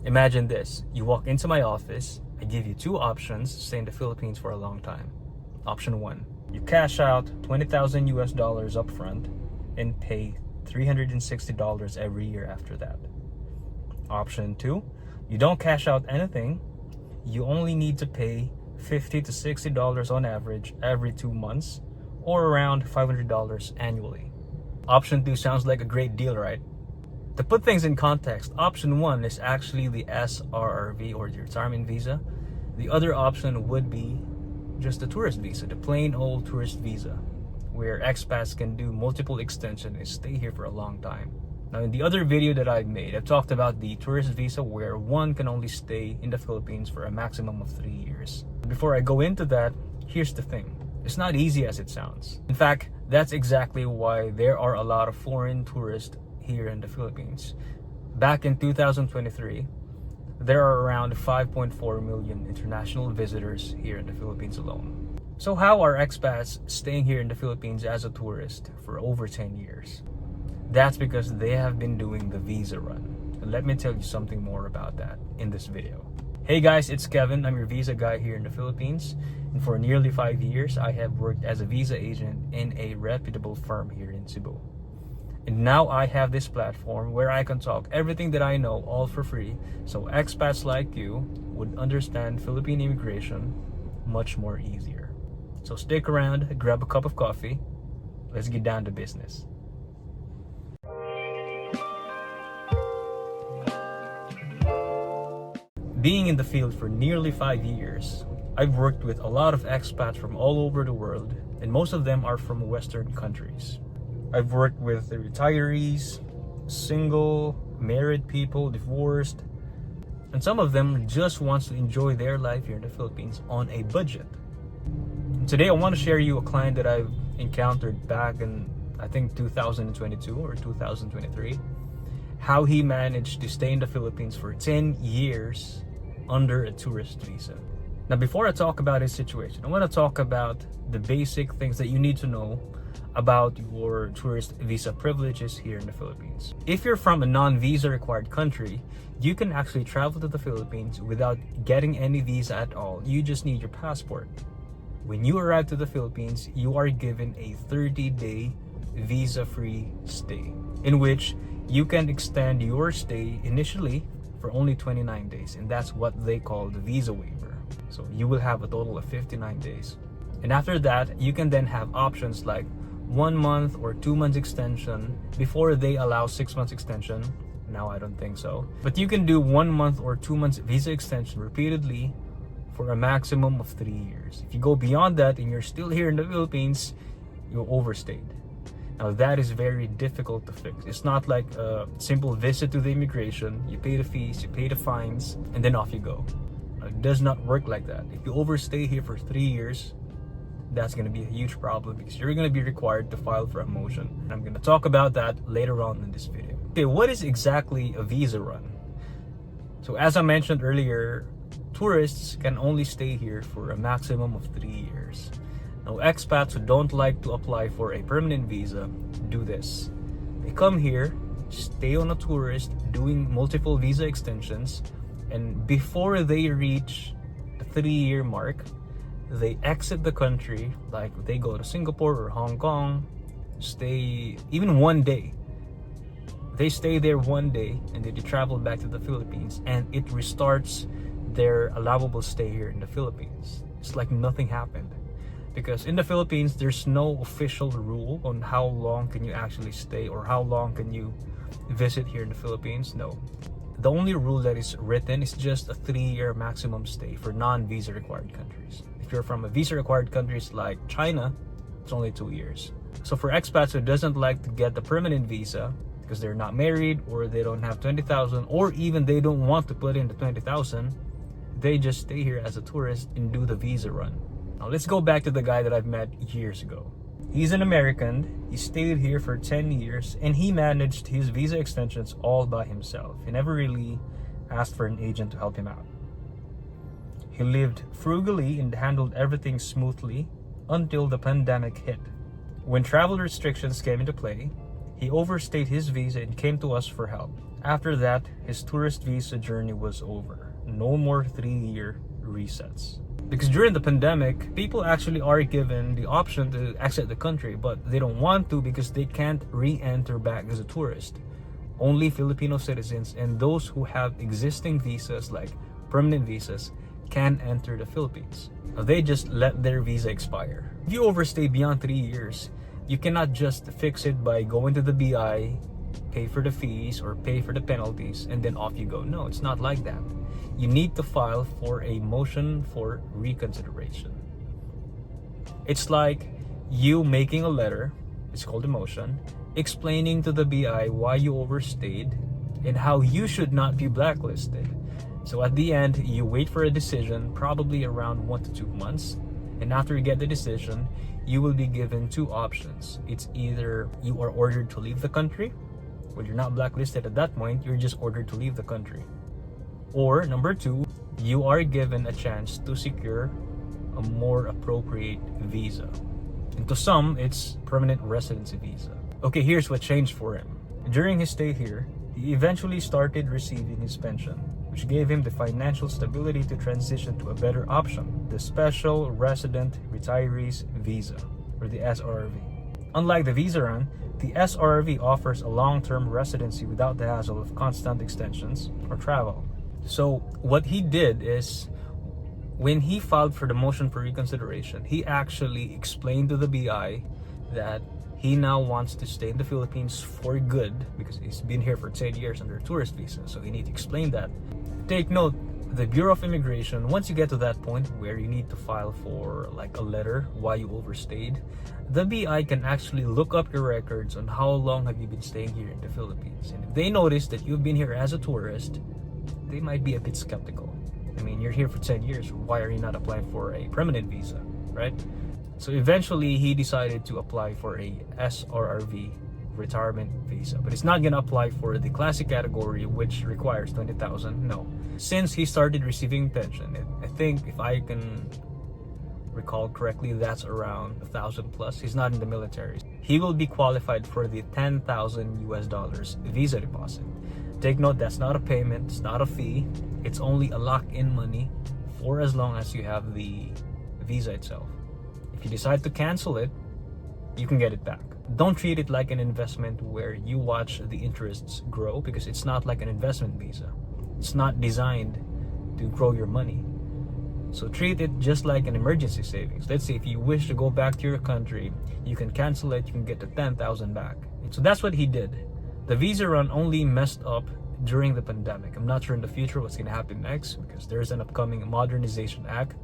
Imagine this. You walk into my office, I give you two options to stay in the Philippines for a long time. Option 1, you cash out 20,000 US dollars up front and pay $360 every year after that. Option 2, you don't cash out anything. You only need to pay $50 to $60 on average every 2 months, or around $500 annually. Option 2 sounds like a great deal, right? To put things in context, option 1 is actually the SRRV, or the retirement visa. The other option would be just the tourist visa, the plain old tourist visa, where expats can do multiple extensions and stay here for a long time. Now, in the other video that I've made, I've talked about the tourist visa, where one can only stay in the Philippines for a maximum of 3 years. Before I go into that, here's the thing. It's not easy as it sounds. In fact, that's exactly why there are a lot of foreign tourists here in the Philippines. Back in 2023, there are around 5.4 million international visitors here in the Philippines alone. So how are expats staying here in the Philippines as a tourist for over 10 years? That's because they have been doing the visa run. And let me tell you something more about that in this video. Hey guys, it's Kevin. I'm your visa guy here in the Philippines. And for nearly 5 years, I have worked as a visa agent in a reputable firm here in Cebu. And now I have this platform where I can talk everything that I know all for free, so expats like you would understand Philippine immigration much more easier. So stick around, grab a cup of coffee. Let's get down to business. Being in the field for nearly 5 years, I've worked with a lot of expats from all over the world, and most of them are from Western countries. I've worked with the retirees, single, married people, divorced, and some of them just wants to enjoy their life here in the Philippines on a budget. And today I want to share you a client that I've encountered back in, I think, 2022 or 2023, how he managed to stay in the Philippines for 10 years under a tourist visa. Now, before I talk about his situation, I want to talk about the basic things that you need to know about your tourist visa privileges here in the Philippines. If you're from a non-visa required country, you can actually travel to the Philippines without getting any visa at all. You just need your passport. When you arrive to the Philippines, you are given a 30-day visa-free stay, in which you can extend your stay initially for only 29 days, and that's what they call the visa waiver. So you will have a total of 59 days. And after that, you can then have options like 1 month or 2 months extension. Before, they allow 6 months extension. Now I don't think so. But you can do 1 month or 2 months visa extension repeatedly for a maximum of 3 years. If you go beyond that and you're still here in the Philippines, you're overstayed. Now that is very difficult to fix. It's not like a simple visit to the immigration. You pay the fees, you pay the fines, and then off you go. It does not work like that. If you overstay here for 3 years, that's going to be a huge problem, because you're going to be required to file for a motion. And I'm going to talk about that later on in this video. Okay, what is exactly a visa run? So as I mentioned earlier, tourists can only stay here for a maximum of 3 years. Now, expats who don't like to apply for a permanent visa do this. They come here, stay on a tourist, doing multiple visa extensions, and before they reach the 3-year mark, they exit the country. Like they go to Singapore or Hong Kong, stay even 1 day. They stay there 1 day and then they travel back to the Philippines, and it restarts their allowable stay here in the Philippines. It's like nothing happened. Because in the Philippines, there's no official rule on how long can you actually stay or how long can you visit here in the Philippines. No. The only rule that is written is just a 3-year maximum stay for non-visa required countries. If you're from a visa required countries like China, it's only 2 years. So for expats who doesn't like to get the permanent visa because they're not married or they don't have 20,000, or even they don't want to put in the 20,000, they just stay here as a tourist and do the visa run. Now let's go back to the guy that I've met years ago. He's an American. He stayed here for 10 years and he managed his visa extensions all by himself. He never really asked for an agent to help him out. He lived frugally and handled everything smoothly until the pandemic hit. When travel restrictions came into play, He overstayed his visa and came to us for help. After that, his tourist visa journey was over. No more 3-year resets. Because during the pandemic, people actually are given the option to exit the country, but they don't want to because they can't re-enter back as a tourist. Only Filipino citizens and those who have existing visas like permanent visas can enter the Philippines. They just let their visa expire. If you overstay beyond 3 years, you cannot just fix it by going to the BI, pay for the fees or pay for the penalties, and then off you go. No, it's not like that. You need to file for a motion for reconsideration. It's like you making a letter, it's called a motion, explaining to the BI why you overstayed and how you should not be blacklisted. So at the end, you wait for a decision, probably around 1 to 2 months. And after you get the decision, you will be given 2 options. It's either you are ordered to leave the country, well, you're not blacklisted at that point, you're just ordered to leave the country. Or number 2, you are given a chance to secure a more appropriate visa. And to some, it's permanent residency visa. Okay, here's what changed for him. During his stay here, he eventually started receiving his pension, which gave him the financial stability to transition to a better option, the Special Resident Retirees Visa, or the SRV. Unlike the visa run, the SRV offers a long-term residency without the hassle of constant extensions or travel. So what he did is, when he filed for the motion for reconsideration, he actually explained to the BI that he now wants to stay in the Philippines for good because he's been here for 10 years under a tourist visa. So he need to explain that. Take note, the Bureau of Immigration, once you get to that point where you need to file for like a letter why you overstayed, the BI can actually look up your records on how long have you been staying here in the Philippines. And if they notice that you've been here as a tourist, they might be a bit skeptical. I mean, you're here for 10 years. Why are you not applying for a permanent visa, right? So eventually, he decided to apply for a SRRV retirement visa. But it's not going to apply for the classic category, which requires 20,000. No. Since he started receiving pension, I think if I can recall correctly, that's around 1,000 plus. He's not in the military. He will be qualified for the $10,000 visa deposit. Take note, that's not a payment, it's not a fee. It's only a lock-in money for as long as you have the visa itself. If you decide to cancel it, you can get it back. Don't treat it like an investment where you watch the interests grow, because it's not like an investment visa. It's not designed to grow your money. So treat it just like an emergency savings. Let's say if you wish to go back to your country, you can cancel it, you can get the 10,000 back. So that's what he did. The visa run only messed up during the pandemic. I'm not sure in the future what's going to happen next, because there's an upcoming modernization act.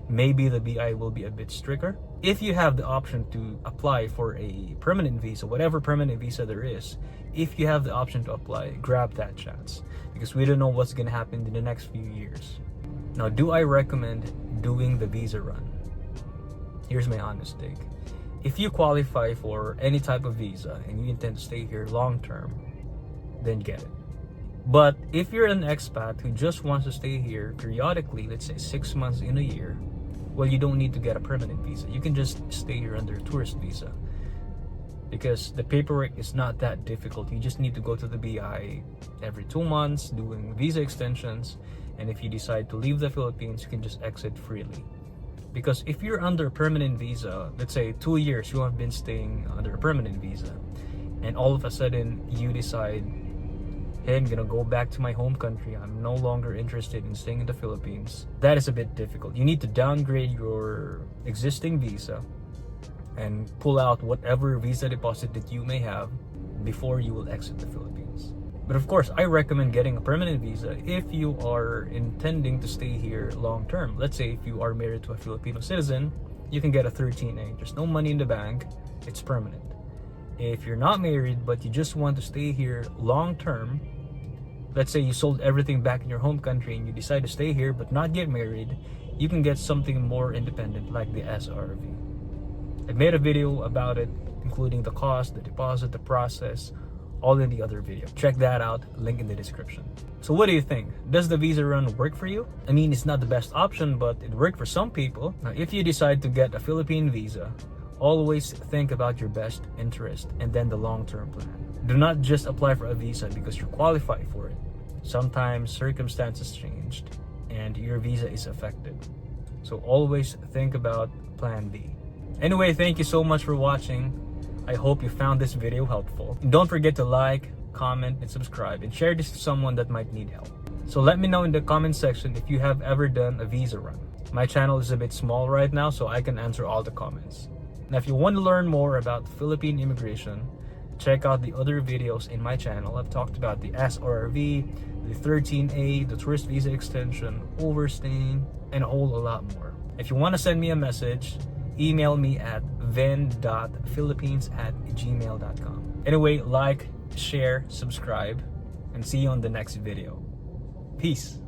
Maybe the BI will be a bit stricter. If you have the option to apply for a permanent visa, whatever permanent visa there is, if you have the option to apply, grab that chance, because we don't know what's going to happen in the next few years. Now, do I recommend doing the visa run? Here's my honest take. If you qualify for any type of visa and you intend to stay here long term, then get it. But if you're an expat who just wants to stay here periodically, let's say 6 months in a year, well, you don't need to get a permanent visa. You can just stay here under a tourist visa, because the paperwork is not that difficult. You just need to go to the BI every 2 months doing visa extensions, and if you decide to leave the Philippines, you can just exit freely. Because if you're under a permanent visa, let's say 2 years you have been staying under a permanent visa, and all of a sudden you decide, hey, I'm gonna go back to my home country, I'm no longer interested in staying in the Philippines, that is a bit difficult. You need to downgrade your existing visa and pull out whatever visa deposit that you may have before you will exit the Philippines. But of course, I recommend getting a permanent visa if you are intending to stay here long term. Let's say if you are married to a Filipino citizen, you can get a 13A. There's no money in the bank, it's permanent. If you're not married but you just want to stay here long term, let's say you sold everything back in your home country and you decide to stay here but not get married, you can get something more independent like the SRV. I made a video about it, including the cost, the deposit, the process, all in the other video. Check that out, link in the description. So what do you think? Does the visa run work for you? I mean, it's not the best option, but it worked for some people. Now, if you decide to get a Philippine visa, Always think about your best interest and then the long-term plan. Do not just apply for a visa because you're qualified for it. Sometimes circumstances changed and your visa is affected. So always think about plan B. Anyway, thank you so much for watching. I hope you found this video helpful. And don't forget to like, comment, and subscribe, and share this to someone that might need help. So let me know in the comment section if you have ever done a visa run. My channel is a bit small right now, so I can answer all the comments. Now, if you want to learn more about Philippine immigration, check out the other videos in my channel. I've talked about the SRV, the 13A, the tourist visa extension, overstaying, and a lot more. If you want to send me a message, email me at vin.philippines@gmail.com. Anyway, like, share, subscribe, and see you on the next video. Peace.